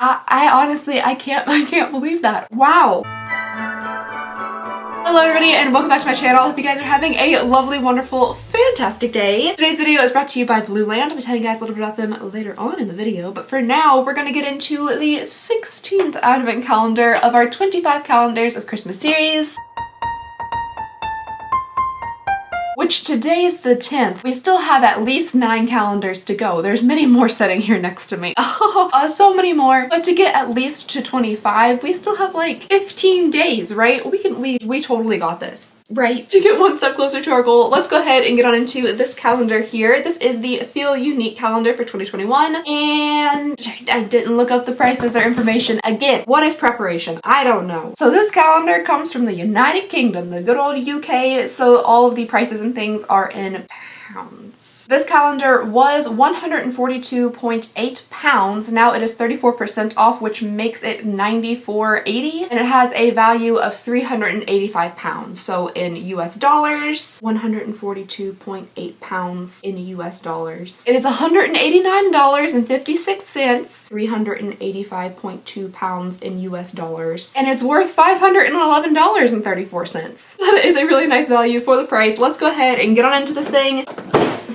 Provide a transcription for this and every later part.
I honestly, I can't believe that. Wow. Hello everybody and welcome back to my channel. I hope you guys are having a lovely, wonderful, fantastic day. Today's video is brought to you by Blueland. I'll be telling you guys a little bit about them later on in the video, but for now we're gonna get into the 16th advent calendar of our 25 calendars of Christmas series. Which today is the 10th. We still have at least 9 calendars to go. There's many more sitting here next to me. So many more. But to get at least to 25, we still have like 15 days, right? We totally got this. Right? To get one step closer to our goal, let's go ahead and get on into this calendar here. This is the Feelunique calendar for 2021, and I didn't look up the prices or information. Again, what is preparation? I don't know. So this calendar comes from the United Kingdom, the good old UK, so all of the prices and things are in pounds. This calendar was 142.8 pounds. Now it is 34% off, which makes it 94.80, and it has a value of 385 pounds. So in US dollars, 142.8 pounds in US dollars. It is $189.56, 385.2 pounds in US dollars, and it's worth $511.34. That is a really nice value for the price. Let's go ahead and get on into this thing.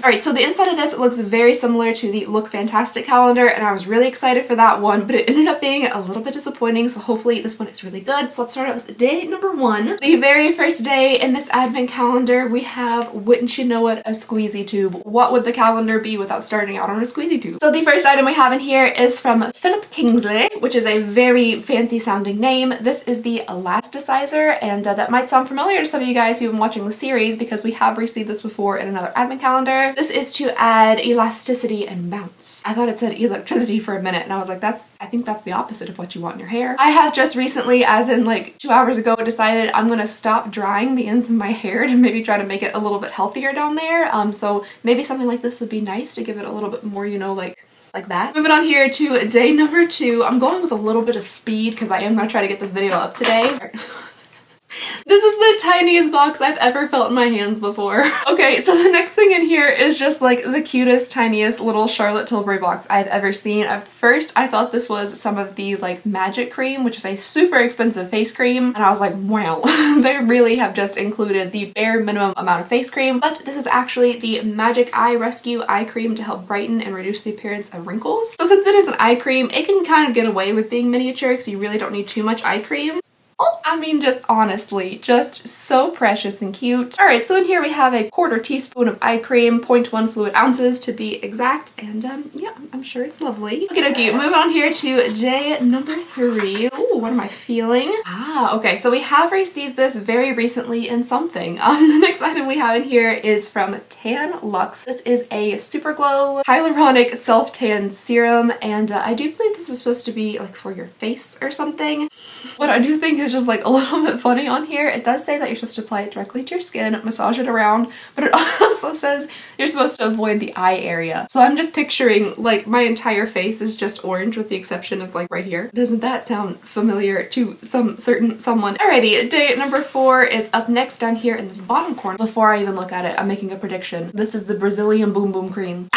Alright, so the inside of this looks very similar to the Look Fantastic calendar, and I was really excited for that one, but it ended up being a little bit disappointing, so hopefully this one is really good. So let's start out with day number 1. The very first day in this advent calendar, we have, wouldn't you know it, a squeezy tube. What would the calendar be without starting out on a squeezy tube? So the first item we have in here is from Philip Kingsley, which is a very fancy sounding name. This is the Elasticizer, and that might sound familiar to some of you guys who've been watching the series because we have received this before in another advent calendar. This is to add elasticity and bounce. I thought it said electricity for a minute, and I was like, I think that's the opposite of what you want in your hair. I have just recently, as in like 2 hours ago, decided I'm gonna stop drying the ends of my hair to maybe try to make it a little bit healthier down there. So maybe something like this would be nice to give it a little bit more, you know, like that. Moving on here to day number 2. I'm going with a little bit of speed because I am gonna try to get this video up today. This is the tiniest box I've ever felt in my hands before. Okay, so the next thing in here is just like the cutest, tiniest little Charlotte Tilbury box I've ever seen. At first, I thought this was some of the like magic cream, which is a super expensive face cream. And I was like, wow, they really have just included the bare minimum amount of face cream. But this is actually the Magic Eye Rescue Eye Cream to help brighten and reduce the appearance of wrinkles. So since it is an eye cream, it can kind of get away with being miniature because you really don't need too much eye cream. Oh, I mean, just honestly, just so precious and cute. All right, so in here we have a 1/4 teaspoon of eye cream, 0.1 fluid ounces to be exact, and yeah, I'm sure it's lovely. Okay, moving on here to day number 3. Ooh, what am I feeling? Okay, so we have received this very recently in something. The next item we have in here is from Tan Luxe. This is a Super Glow Hyaluronic Self Tan Serum, and I do believe this is supposed to be like for your face or something. What I do think is just like a little bit funny on here. It does say that you're supposed to apply it directly to your skin, massage it around, but it also says you're supposed to avoid the eye area. So I'm just picturing like my entire face is just orange with the exception of like right here. Doesn't that sound familiar to someone? Alrighty, day number 4 is up next down here in this bottom corner. Before I even look at it, I'm making a prediction. This is the Brazilian Boom Boom Cream.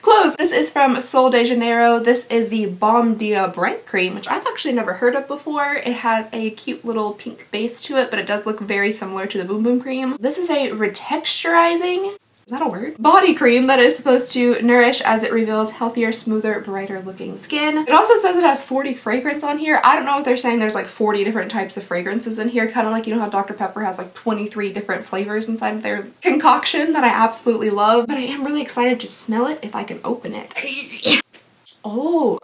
Close! This is from Sol de Janeiro. This is the Bom Dia Bright Cream, which I've actually never heard of before. It has a cute little pink base to it, but it does look very similar to the Boom Boom Cream. This is a retexturizing, is that a word? Body cream that is supposed to nourish as it reveals healthier, smoother, brighter looking skin. It also says it has 40 fragrance on here. I don't know if they're saying there's like 40 different types of fragrances in here, kind of like, you know how Dr. Pepper has like 23 different flavors inside of their concoction that I absolutely love, but I am really excited to smell it if I can open it. Oh,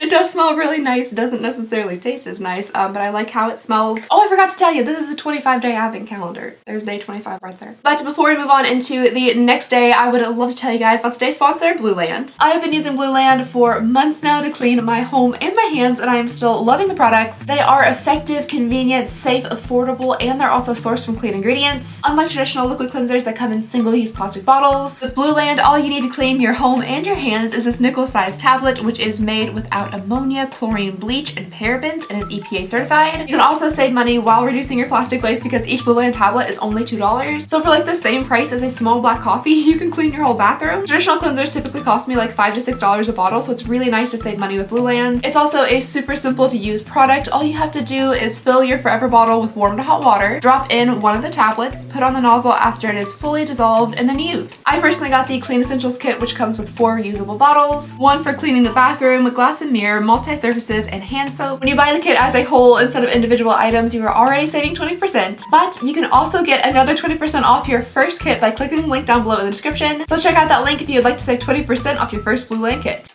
it does smell really nice. It doesn't necessarily taste as nice, but I like how it smells. Oh, I forgot to tell you, this is a 25-day advent calendar. There's day 25 right there. But before we move on into the next day, I would love to tell you guys about today's sponsor, Blueland. I have been using Blueland for months now to clean my home and my hands, and I am still loving the products. They are effective, convenient, safe, affordable, and they're also sourced from clean ingredients. Unlike traditional liquid cleansers that come in single-use plastic bottles, with Blueland, all you need to clean your home and your hands is this nickel-sized tablet tablet, which is made without ammonia, chlorine, bleach, and parabens and is EPA certified. You can also save money while reducing your plastic waste because each Blue Land tablet is only $2. So for like the same price as a small black coffee, you can clean your whole bathroom. Traditional cleansers typically cost me like $5 to $6 a bottle, so it's really nice to save money with Blue Land. It's also a super simple to use product. All you have to do is fill your Forever bottle with warm to hot water, drop in one of the tablets, put on the nozzle after it is fully dissolved, and then use. I personally got the Clean Essentials kit, which comes with 4 reusable bottles, one for cleaning the bathroom, glass and mirror, multi-surfaces, and hand soap. When you buy the kit as a whole instead of individual items, you are already saving 20%, but you can also get another 20% off your first kit by clicking the link down below in the description. So check out that link if you'd like to save 20% off your first Blue Land kit.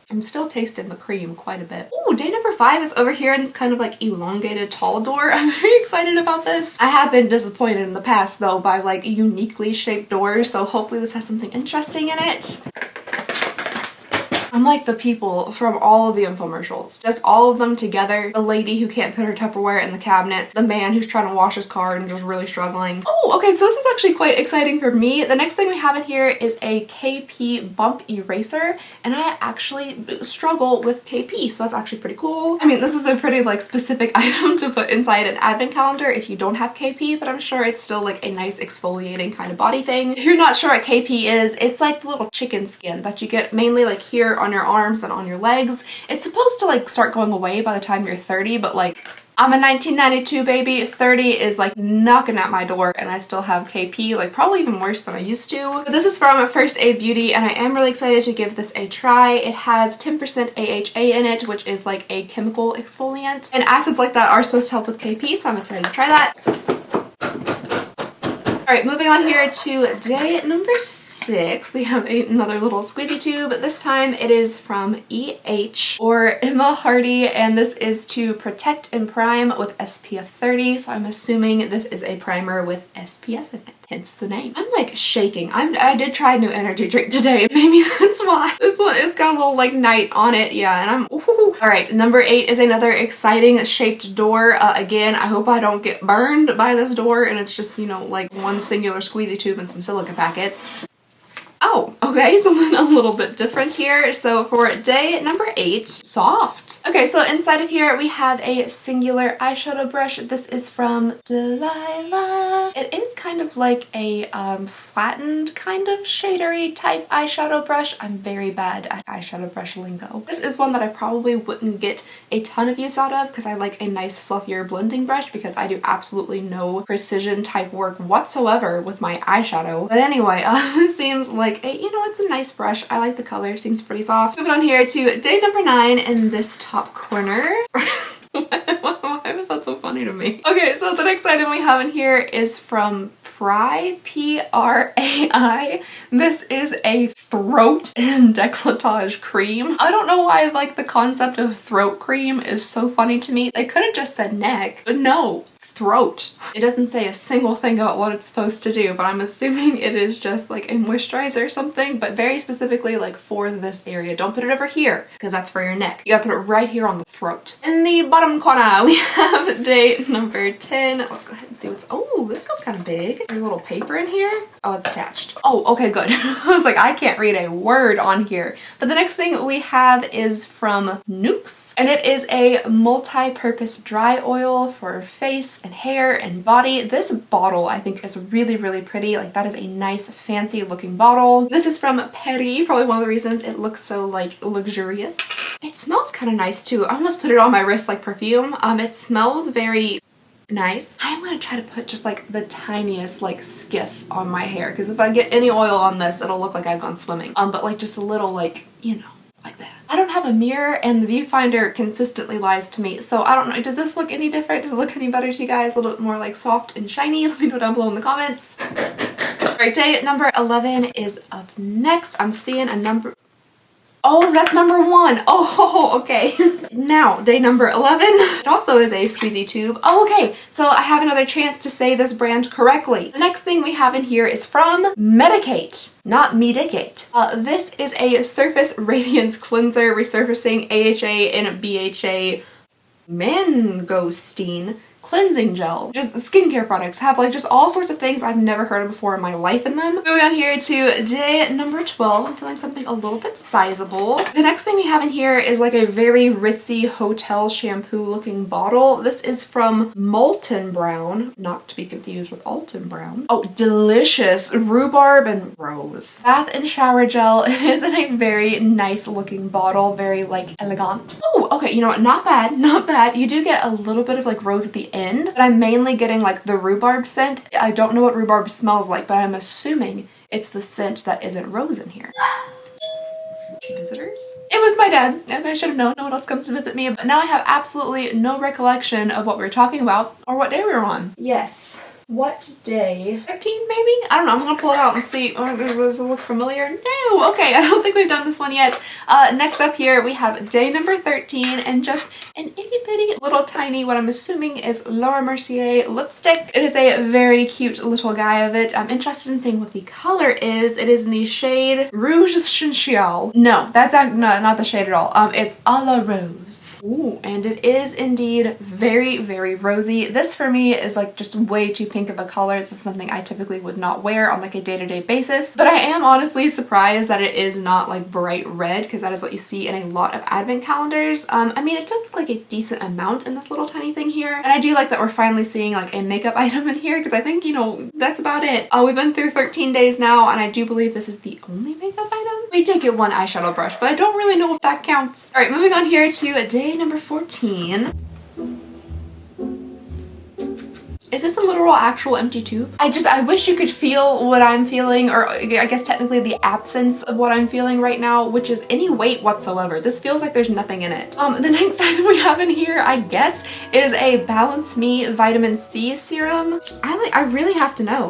I'm still tasting the cream quite a bit. Ooh, day number 5 is over here in this kind of like elongated tall door. I'm very excited about this. I have been disappointed in the past though by like uniquely shaped doors, so hopefully this has something interesting in it. I'm like the people from all of the infomercials. Just all of them together. The lady who can't put her Tupperware in the cabinet. The man who's trying to wash his car and just really struggling. Oh, okay, so this is actually quite exciting for me. The next thing we have in here is a KP bump eraser, and I actually struggle with KP, so that's actually pretty cool. I mean, this is a pretty like specific item to put inside an advent calendar if you don't have KP, but I'm sure it's still like a nice exfoliating kind of body thing. If you're not sure what KP is, it's like the little chicken skin that you get mainly like here on your arms and on your legs. It's supposed to like start going away by the time you're 30, but like I'm a 1992 baby. 30 is like knocking at my door and I still have KP, like probably even worse than I used to. But this is from First Aid Beauty and I am really excited to give this a try. It has 10% AHA in it, which is like a chemical exfoliant. And acids like that are supposed to help with KP, so I'm excited to try that. All right, moving on here to day number 6. We have another little squeezy tube. This time it is from EH or Emma Hardy, and this is to protect and prime with SPF 30. So I'm assuming this is a primer with SPF in it. Hence the name. I'm like shaking. I did try a new energy drink today. Maybe that's why. This one, it's got a little like night on it. Yeah, and I'm ooh. All right, number 8 is another exciting shaped door. Again, I hope I don't get burned by this door and it's just, you know, like one singular squeezy tube and some silica packets. Oh, okay, something a little bit different here. So for day number 8, soft. Okay, so inside of here we have a singular eyeshadow brush. This is from Delilah. It is kind of like a flattened kind of shadery type eyeshadow brush. I'm very bad at eyeshadow brush lingo. This is one that I probably wouldn't get a ton of use out of because I like a nice fluffier blending brush because I do absolutely no precision type work whatsoever with my eyeshadow. But anyway, this seems like you know, it's a nice brush. I like the color, seems pretty soft. Moving on here to day number 9 in this top corner. Why was that so funny to me? Okay, so the next item we have in here is from Prai, P-R-A-I. This is a throat and décolletage cream. I don't know why like the concept of throat cream is so funny to me. They could have just said neck, but no. Throat. It doesn't say a single thing about what it's supposed to do, but I'm assuming it is just like a moisturizer or something, but very specifically like for this area. Don't put it over here because that's for your neck. You gotta put it right here on the throat. In the bottom corner, we have day number 10. Let's go ahead and see what's, oh, this feels kind of big. There's a little paper in here. Oh, it's attached. Oh, okay, good. I was like, I can't read a word on here. But the next thing we have is from Nukes, and it is a multi-purpose dry oil for face and hair and body. This bottle I think is really, really pretty. Like that is a nice fancy looking bottle. This is from Perry, probably one of the reasons it looks so like luxurious. It smells kind of nice too. I almost put it on my wrist like perfume. It smells very nice. I'm gonna try to put just like the tiniest like skiff on my hair because if I get any oil on this it'll look like I've gone swimming. But like just a little like, you know, like that. I don't have a mirror and the viewfinder consistently lies to me, so I don't know, does this look any different? Does it look any better to you guys? A little bit more like soft and shiny? Let me know down below in the comments. Alright, day number 11 is up next. I'm seeing a number. Oh, that's number 1. Oh, okay. Now, day number 11. It also is a squeezy tube. Oh, okay. So I have another chance to say this brand correctly. The next thing we have in here is from Medicate, not Medicate. This is a Surface Radiance Cleanser resurfacing AHA and BHA mangosteen cleansing gel. Just skincare products have like just all sorts of things I've never heard of before in my life in them. Moving on here to day number 12. I'm feeling something a little bit sizable. The next thing we have in here is like a very ritzy hotel shampoo looking bottle. This is from Molten Brown, not to be confused with Alton Brown. Oh, delicious rhubarb and rose. Bath and shower gel. It is in a very nice looking bottle, very like elegant. Oh, okay, you know what? Not bad, not bad. You do get a little bit of like rose at the end, but I'm mainly getting like the rhubarb scent. I don't know what rhubarb smells like, but I'm assuming it's the scent that isn't rose in here. Visitors? It was my dad, and I should have known. No one else comes to visit me, but now I have absolutely no recollection of what we were talking about or what day we were on. Yes. What day? 13 maybe? I don't know. I'm gonna pull it out and see. Oh, does it look familiar? No! Okay, I don't think we've done this one yet. Next up here we have day number 13 and just an itty bitty little tiny, what I'm assuming is Laura Mercier lipstick. It is a very cute little guy of it. I'm interested in seeing what the color is. It is in the shade Rouge Essential. No, that's not the shade at all. It's a la rose. Ooh, and it is indeed very, very rosy. This for me is like just way too pink of a color. This is something I typically would not wear on like a day-to-day basis, but I am honestly surprised that it is not like bright red, because that is what you see in a lot of advent calendars. I mean, it does look like a decent amount in this little tiny thing here, and I do like that we're finally seeing like a makeup item in here, because I think, you know, that's about it. We've been through 13 days now, and I do believe this is the only makeup item. We did get one eyeshadow brush, but I don't really know if that counts. All right, moving on here to day number 14. Is this a literal actual empty tube? I wish you could feel what I'm feeling, or I guess technically the absence of what I'm feeling right now, which is any weight whatsoever. This feels like there's nothing in it. The next item we have in here, I guess, is a Balance Me Vitamin C Serum. I really have to know.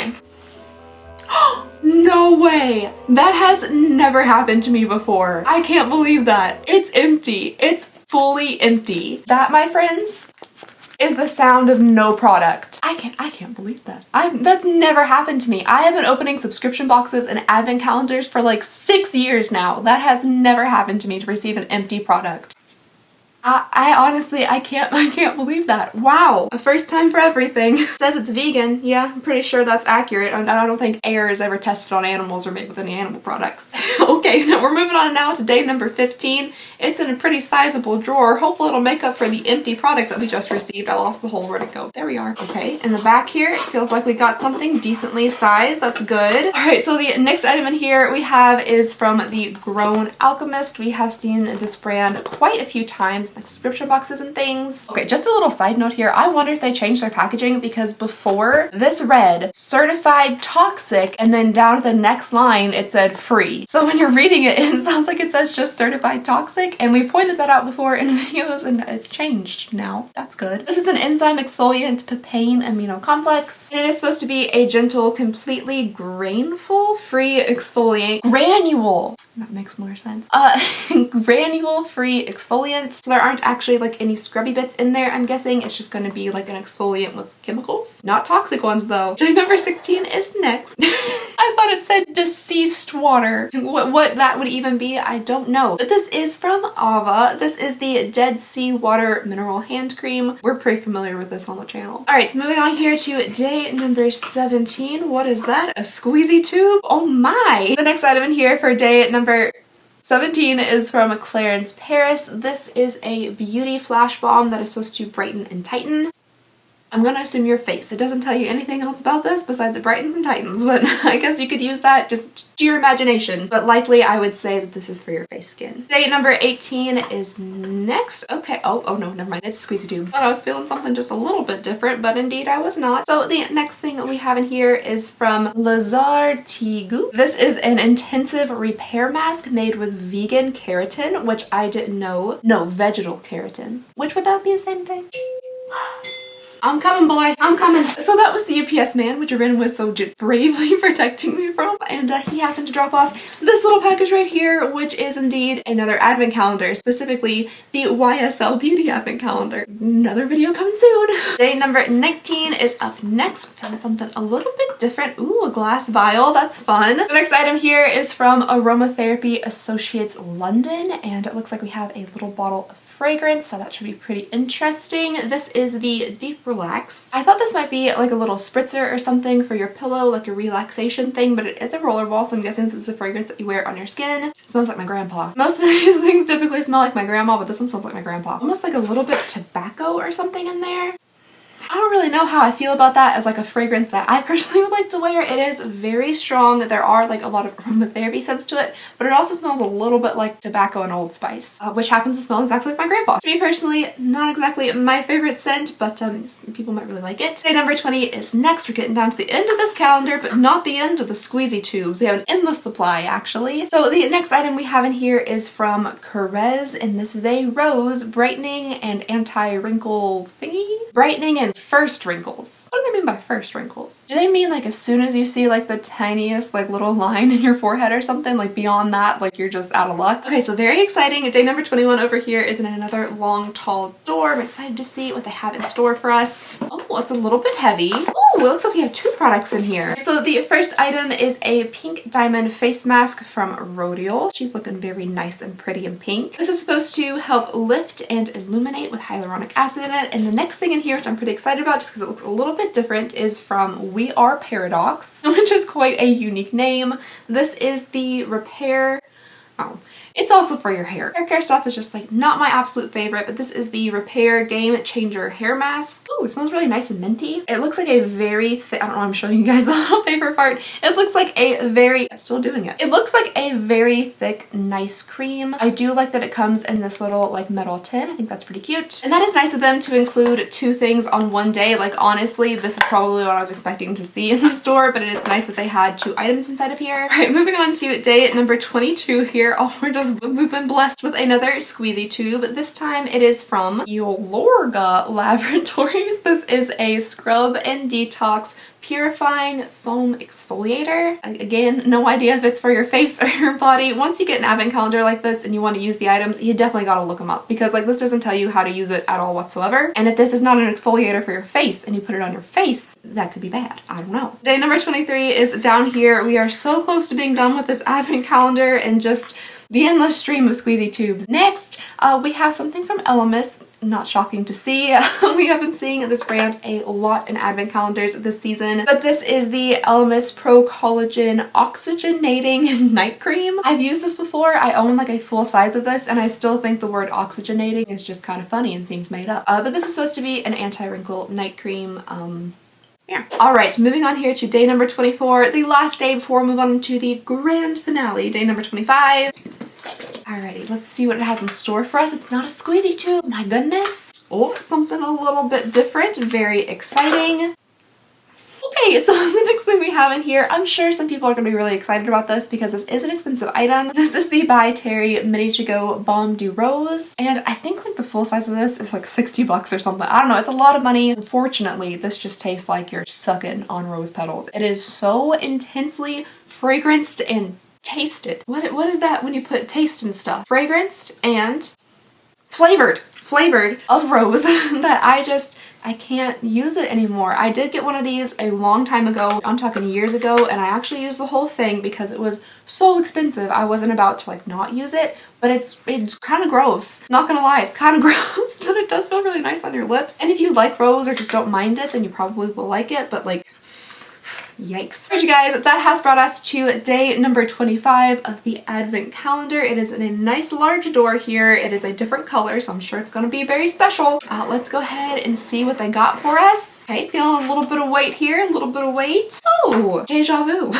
No way! That has never happened to me before. I can't believe that. It's empty. It's fully empty. That, my friends, is the sound of no product. I can't believe that. That's never happened to me. I have been opening subscription boxes and advent calendars for like 6 years now. That has never happened to me, to receive an empty product. I honestly, I can't believe that. Wow. A first time for everything. It says it's vegan. Yeah, I'm pretty sure that's accurate. I don't think air is ever tested on animals or made with any animal products. Okay, now we're moving on now to day number 15. It's in a pretty sizable drawer. Hopefully it'll make up for the empty product that we just received. I lost the whole where to go. There we are. Okay, in the back here, it feels like we got something decently sized. That's good. All right, so the next item in here we have is from the Grown Alchemist. We have seen this brand quite a few times, like subscription boxes and things. Okay, just a little side note here. I wonder if they changed their packaging, because before this read certified toxic, and then down at the next line it said free. So when you're reading it, it sounds like it says just certified toxic, and we pointed that out before in videos, and it's changed now. That's good. This is an enzyme exfoliant papain amino complex, and it is supposed to be a gentle, completely grainful free exfoliant. Granule! That makes more sense. Granule free exfoliant. So there aren't actually like any scrubby bits in there. I'm guessing it's just going to be like an exfoliant with chemicals. Not toxic ones though. Day number 16 is next. I thought it said deceased water. What that would even be, I don't know. But this is from Ava. This is the Dead Sea Water Mineral Hand Cream. We're pretty familiar with this on the channel. All right, so moving on here to day number 17. What is that? A squeezy tube? Oh my! The next item in here for day number 17 is from Clarins Paris. This is a beauty flash bomb that is supposed to brighten and tighten. I'm gonna assume your face. It doesn't tell you anything else about this besides it brightens and tightens, but I guess you could use that just to your imagination. But likely I would say that this is for your face skin. Day number 18 is next. Okay, oh no, never mind. It's Squeezy Tube. Thought I was feeling something just a little bit different, but indeed I was not. So the next thing that we have in here is from Lazare Tigu. This is an intensive repair mask made with vegan keratin, which I didn't know. No, vegetal keratin. Which would that be the same thing? I'm coming, boy. I'm coming. So that was the UPS man, which Rin was so bravely protecting me from, and he happened to drop off this little package right here, which is indeed another advent calendar, specifically the YSL Beauty Advent Calendar. Another video coming soon. Day number 19 is up next. Found something a little bit different. Ooh, a glass vial. That's fun. The next item here is from Aromatherapy Associates London, and it looks like we have a little bottle of fragrance, so that should be pretty interesting. This is the Deep relax. I thought this might be like a little spritzer or something for your pillow, like a relaxation thing, but it is a roller ball, so I'm guessing this is a fragrance that you wear on your skin. It smells like my grandpa. Most of these things typically smell like my grandma, but this one smells like my grandpa. Almost like a little bit tobacco or something in there. I don't really know how I feel about that as like a fragrance that I personally would like to wear. It is very strong. There are like a lot of aromatherapy scents to it, but it also smells a little bit like tobacco and Old Spice, which happens to smell exactly like my grandpa. To me personally, not exactly my favorite scent, but people might really like it. Day number 20 is next. We're getting down to the end of this calendar, but not the end of the squeezy tubes. We have an endless supply actually. So the next item we have in here is from Carez, and this is a rose brightening and anti-wrinkle thingy. Brightening and first wrinkles. What do they mean by first wrinkles? Do they mean like as soon as you see like the tiniest like little line in your forehead or something? Like beyond that, like you're just out of luck? Okay, so very exciting. Day number 21 over here is in another long, tall door. I'm excited to see what they have in store for us. Oh, it's a little bit heavy. Oh, it looks like we have 2 products in here. So the first item is a pink diamond face mask from Rodial. She's looking very nice and pretty in pink. This is supposed to help lift and illuminate with hyaluronic acid in it. And the next thing in here, which I'm pretty excited about just because it looks a little bit different, is from We Are Paradox, which is quite a unique name. This is the Repair... Oh, it's also for your hair. Hair care stuff is just like not my absolute favorite, but this is the Repair Game Changer Hair Mask. Oh, it smells really nice and minty. It looks like a very thick, I don't know, I'm showing you guys the little paper part. It looks like a very, I'm still doing it. It looks like a very thick, nice cream. I do like that it comes in this little like metal tin. I think that's pretty cute. And that is nice of them to include 2 things on one day. Like honestly, this is probably what I was expecting to see in the store, but it is nice that they had 2 items inside of here. All right, moving on to day number 22 here. Oh, we've been blessed with another squeezy tube. This time it is from Yolorga Laboratories. This is a scrub and detox purifying foam exfoliator. Again, no idea if it's for your face or your body. Once you get an advent calendar like this and you want to use the items, you definitely gotta look them up, because like this doesn't tell you how to use it at all whatsoever. And if this is not an exfoliator for your face and you put it on your face, that could be bad. I don't know. Day number 23 is down here. We are so close to being done with this advent calendar and just the endless stream of squeezy tubes. Next, we have something from Elemis. Not shocking to see. We have been seeing this brand a lot in advent calendars this season, but this is the Elemis Pro Collagen Oxygenating Night Cream. I've used this before. I own like a full size of this, and I still think the word oxygenating is just kind of funny and seems made up. But this is supposed to be an anti-wrinkle night cream. Yeah. Alright, moving on here to day number 24, the last day before we move on to the grand finale, day number 25. Alrighty, let's see what it has in store for us. It's not a squeezy tube, my goodness. Oh, something a little bit different, very exciting. Okay, so the next thing we have in here, I'm sure some people are going to be really excited about this because this is an expensive item. This is the By Terry Mini To Go Balm de Rose, and I think like the full size of this is like 60 bucks or something. I don't know, it's a lot of money. Unfortunately, this just tastes like you're sucking on rose petals. It is so intensely fragranced and tasted. What is that when you put taste in stuff? Fragranced and flavored of rose that I can't use it anymore. I did get one of these a long time ago. I'm talking years ago, and I actually used the whole thing because it was so expensive. I wasn't about to like not use it, but it's kind of gross. Not gonna lie, it's kind of gross, but it does feel really nice on your lips. And if you like rose or just don't mind it, then you probably will like it, but like, yikes. Alright you guys, that has brought us to day number 25 of the advent calendar. It is in a nice large door here. It is a different color, so I'm sure it's going to be very special. Let's go ahead and see what they got for us. Okay, feeling a little bit of weight here, a little bit of weight. Oh, deja vu.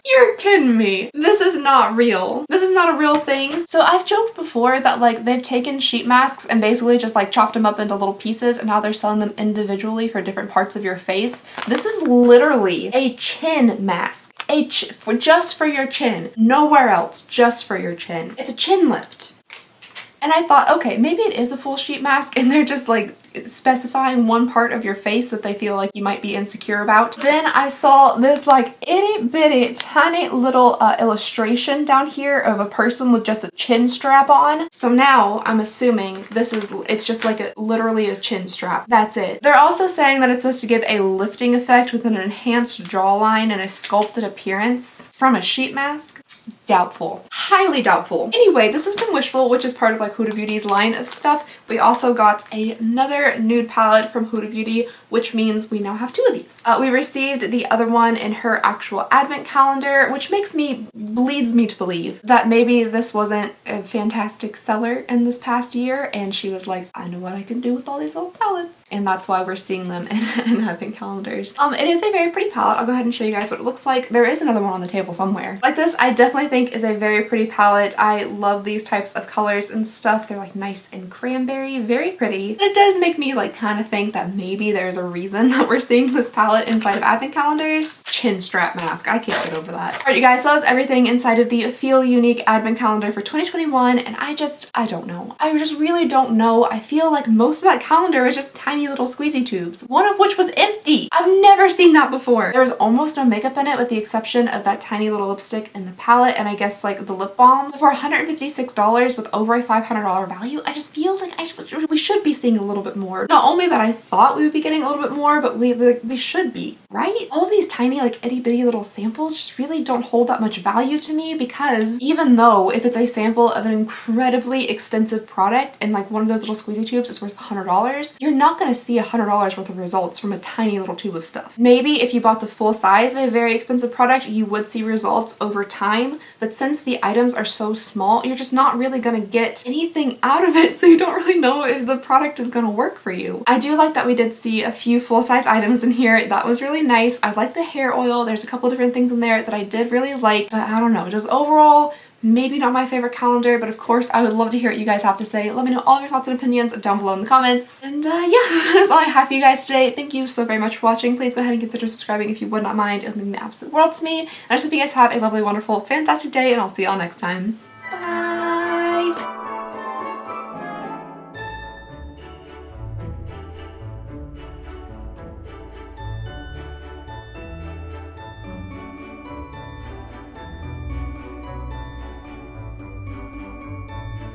You're kidding me. This is not real. This is not a real thing. So I've joked before that like they've taken sheet masks and basically just like chopped them up into little pieces, and now they're selling them individually for different parts of your face. This is literally a chin mask. Just for your chin. Nowhere else. Just for your chin. It's a chin lift. And I thought, okay, maybe it is a full sheet mask and they're just like specifying one part of your face that they feel like you might be insecure about. Then I saw this like itty bitty tiny little illustration down here of a person with just a chin strap on. So now I'm assuming it's just like literally a chin strap. That's it. They're also saying that it's supposed to give a lifting effect with an enhanced jawline and a sculpted appearance from a sheet mask. Doubtful. Highly doubtful. Anyway, this has been Wishful, which is part of like Huda Beauty's line of stuff. We also got another nude palette from Huda Beauty, which means we now have 2 of these. We received the other one in her actual advent calendar, which leads me to believe that maybe this wasn't a fantastic seller in this past year, and she was like, I know what I can do with all these little palettes. And that's why we're seeing them in advent calendars. It is a very pretty palette. I'll go ahead and show you guys what it looks like. There is another one on the table somewhere. Like this, I definitely think is a very pretty palette. I love these types of colors and stuff. They're like nice and cranberry, very pretty. And it does make me like kind of think that maybe there's a reason that we're seeing this palette inside of advent calendars. Chin strap mask. I can't get over that. Alright you guys, so that was everything inside of the Feelunique advent calendar for 2021, and I don't know. I just really don't know. I feel like most of that calendar was just tiny little squeezy tubes, one of which was empty. I've never seen that before. There was almost no makeup in it with the exception of that tiny little lipstick in the palette and I guess like the lip balm. For $156 with over a $500 value, I just feel like we should be seeing a little bit more. Not only that I thought we would be getting a little bit more, but we should be, right? All of these tiny like itty bitty little samples just really don't hold that much value to me, because even though if it's a sample of an incredibly expensive product and like one of those little squeezy tubes is worth $100, you're not going to see $100 worth of results from a tiny little tube of stuff. Maybe if you bought the full size of a very expensive product, you would see results over time, but since the items are so small, you're just not really going to get anything out of it, so you don't really know if the product is going to work for you. I do like that we did see a few full-size items in here. That was really nice. I like the hair oil. There's a couple different things in there that I did really like, but I don't know, just overall maybe not my favorite calendar, but of course I would love to hear what you guys have to say. Let me know all of your thoughts and opinions down below in the comments. And yeah, that's all I have for you guys today. Thank you so very much for watching. Please go ahead and consider subscribing if you would not mind. It would mean the absolute world to me. And I just hope you guys have a lovely, wonderful, fantastic day, and I'll see y'all next time.